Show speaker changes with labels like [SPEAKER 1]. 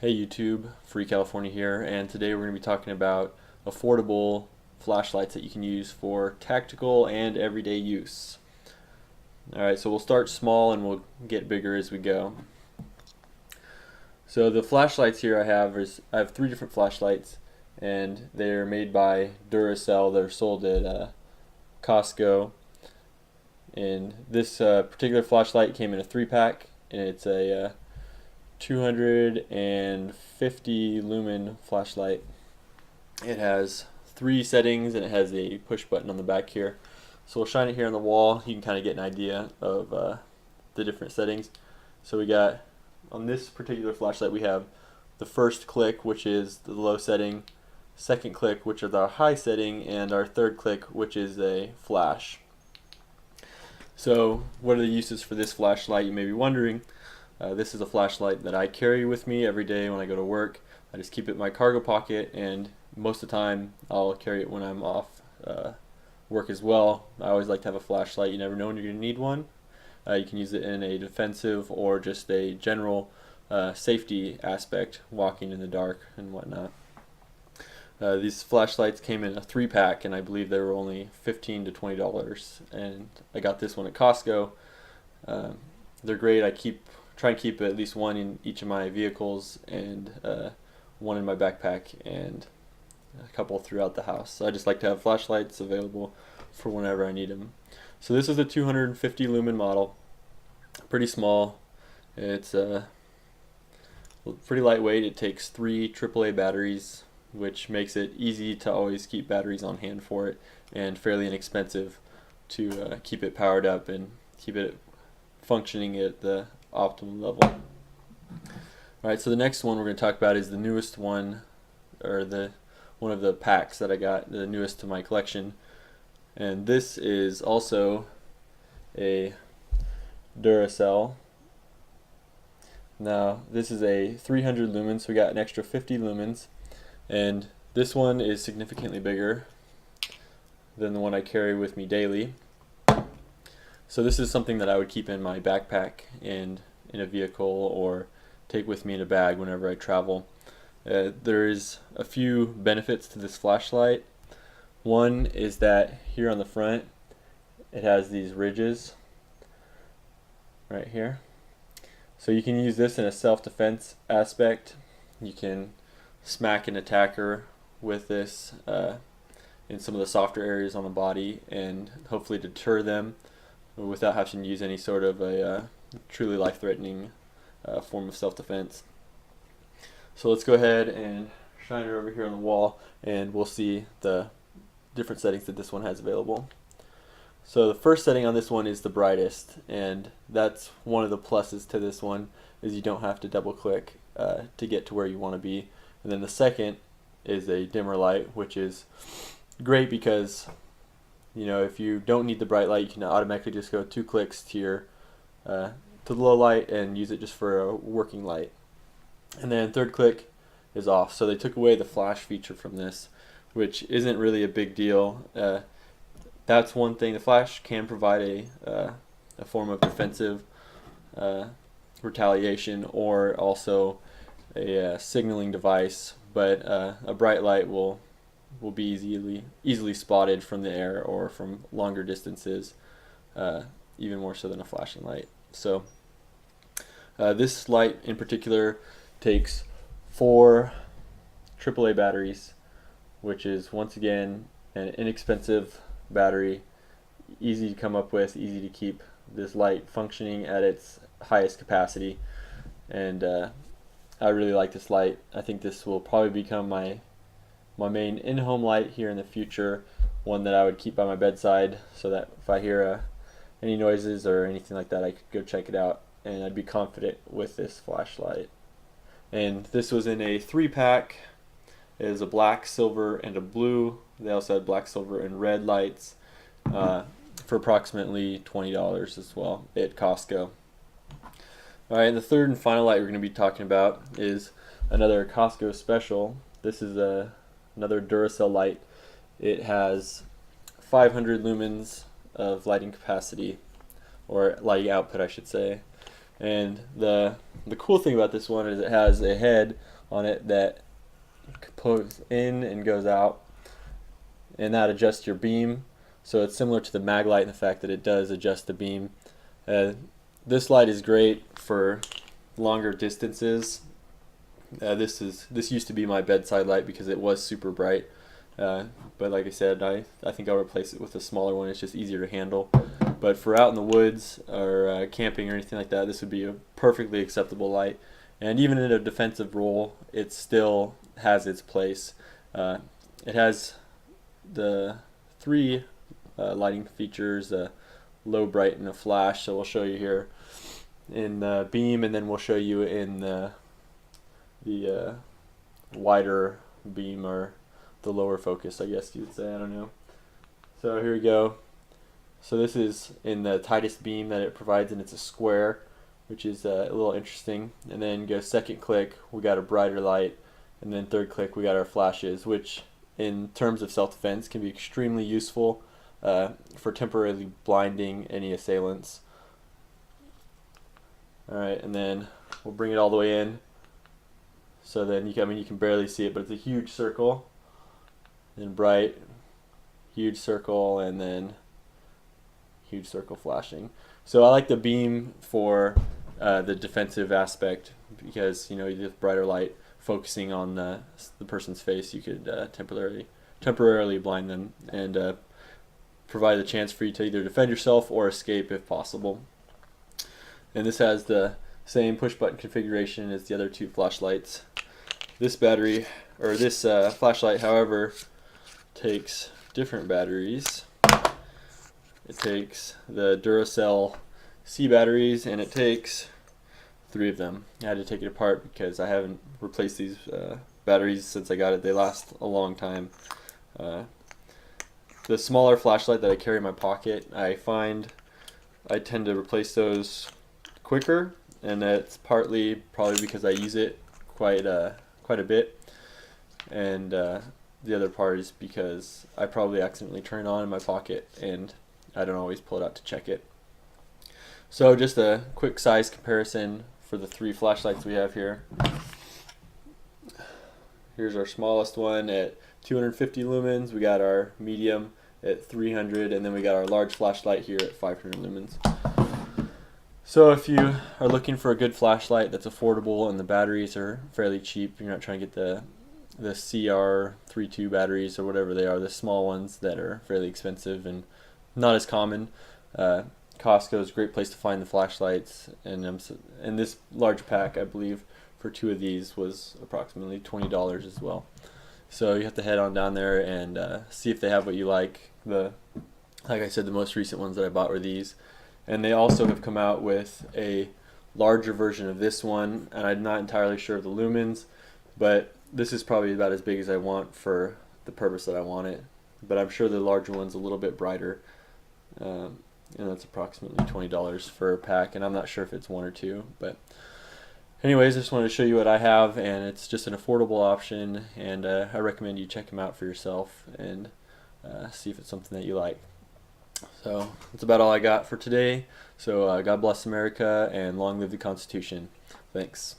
[SPEAKER 1] Hey YouTube, Free California here, and today we're going to be talking about affordable flashlights that you can use for tactical and everyday use. Alright, so we'll start small and we'll get bigger as we go. So the flashlights here I have three different flashlights, and they're made by Duracell. They're sold at Costco. And this particular flashlight came in a 3-pack, and it's a 250 lumen flashlight. It has 3 settings and it has a push button on the back here. So we'll shine it here on the wall. You can kind of get an idea of the different settings. So we got, on this particular flashlight, we have the first click, which is the low setting, second click, which is our high setting, and our third click, which is a flash. So what are the uses for this flashlight, you may be wondering. This is a flashlight that I carry with me every day when I go to work. I just keep it in my cargo pocket, and most of the time I'll carry it when I'm off work as well. I always like to have a flashlight. You never know when you're going to need one. You can use it in a defensive or just a general safety aspect, walking in the dark and whatnot. These flashlights came in a 3-pack, and I believe they were only $15 to $20, and I got this one at Costco. They're great. I try and keep at least one in each of my vehicles, and one in my backpack, and a couple throughout the house. So I just like to have flashlights available for whenever I need them. So this is a 250 lumen model, pretty small. It's pretty lightweight. It takes 3 AAA batteries, which makes it easy to always keep batteries on hand for it, and fairly inexpensive to keep it powered up and keep it functioning at the optimal level. Alright, so the next one we're going to talk about is the newest one, or one of the packs that I got, the newest to my collection. And this is also a Duracell. Now this is a 300 lumens, so we got an extra 50 lumens, and this one is significantly bigger than the one I carry with me daily. So this is something that I would keep in my backpack and in a vehicle, or take with me in a bag whenever I travel. There is a few benefits to this flashlight. One is that here on the front it has these ridges right here. So you can use this in a self-defense aspect. You can smack an attacker with this in some of the softer areas on the body, and hopefully deter them without having to use any sort of a truly life-threatening form of self-defense. So let's go ahead and shine it over here on the wall, and we'll see the different settings that this one has available. So the first setting on this one is the brightest, and that's one of the pluses to this one, is you don't have to double click to get to where you want to be. And then the second is a dimmer light, which is great because, you know, if you don't need the bright light, you can automatically just go 2 clicks to the low light and use it just for a working light. And then third click is off. So they took away the flash feature from this, which isn't really a big deal. That's one thing. The flash can provide a form of defensive retaliation, or also a signaling device, but a bright light will be easily spotted from the air or from longer distances, even more so than a flashing light. So this light in particular takes 4 AAA batteries, which is once again an inexpensive battery, easy to come up with, easy to keep this light functioning at its highest capacity. And I really like this light. I think this will probably become my main in-home light here in the future, one that I would keep by my bedside, so that if I hear any noises or anything like that, I could go check it out, and I'd be confident with this flashlight. And this was in a 3-pack. It is a black, silver, and a blue. They also had black, silver, and red lights for approximately $20 as well at Costco. Alright, and the third and final light we're going to be talking about is another Costco special. This is another Duracell light. It has 500 lumens of lighting capacity, or lighting output I should say, And the cool thing about this one is it has a head on it that goes in and goes out, and that adjusts your beam. So it's similar to the Maglite in the fact that it does adjust the beam. This light is great for longer distances. This used to be my bedside light because it was super bright. But like I said, I think I'll replace it with a smaller one. It's just easier to handle. But for out in the woods or camping or anything like that, this would be a perfectly acceptable light. And even in a defensive role, it still has its place. It has the three lighting features: low, bright, and a flash. So we'll show you here in the beam, and then we'll show you in the wider beam, or the lower focus, I guess you would say. I don't know. So here we go. So this is in the tightest beam that it provides, and it's a square, which is a little interesting. And then go second click, we got a brighter light, and then third click, we got our flashes, which in terms of self-defense can be extremely useful for temporarily blinding any assailants. Alright, and then we'll bring it all the way in. So then you can barely see it, but it's a huge circle. Then bright, huge circle, and then huge circle flashing. So I like the beam for the defensive aspect because with brighter light focusing on the person's face, you could temporarily blind them and provide a chance for you to either defend yourself or escape if possible. And this has the same push button configuration as the other two flashlights. This battery, or this flashlight, however, takes different batteries. It takes the Duracell C batteries, and it takes 3 of them. I had to take it apart because I haven't replaced these batteries since I got it. They last a long time. The smaller flashlight that I carry in my pocket, I find I tend to replace those quicker, and that's partly probably because I use it quite a bit, and the other part is because I probably accidentally turn it on in my pocket and I don't always pull it out to check it. So just a quick size comparison for the 3 flashlights we have here. Here's our smallest one at 250 lumens. We got our medium at 300, and then we got our large flashlight here at 500 lumens. So if you are looking for a good flashlight that's affordable and the batteries are fairly cheap, you're not trying to get the CR32 batteries or whatever they are, the small ones that are fairly expensive and not as common. Costco is a great place to find the flashlights, and this large pack, I believe, for 2 of these was approximately $20 as well. So you have to head on down there and see if they have what you like. Like I said, the most recent ones that I bought were these. And they also have come out with a larger version of this one, and I'm not entirely sure of the lumens, but this is probably about as big as I want for the purpose that I want it. But I'm sure the larger one's a little bit brighter, and that's approximately $20 for a pack, and I'm not sure if it's 1 or 2. But anyways, I just wanted to show you what I have, and it's just an affordable option, and I recommend you check them out for yourself and see if it's something that you like. So that's about all I got for today. So God bless America, and long live the Constitution. Thanks.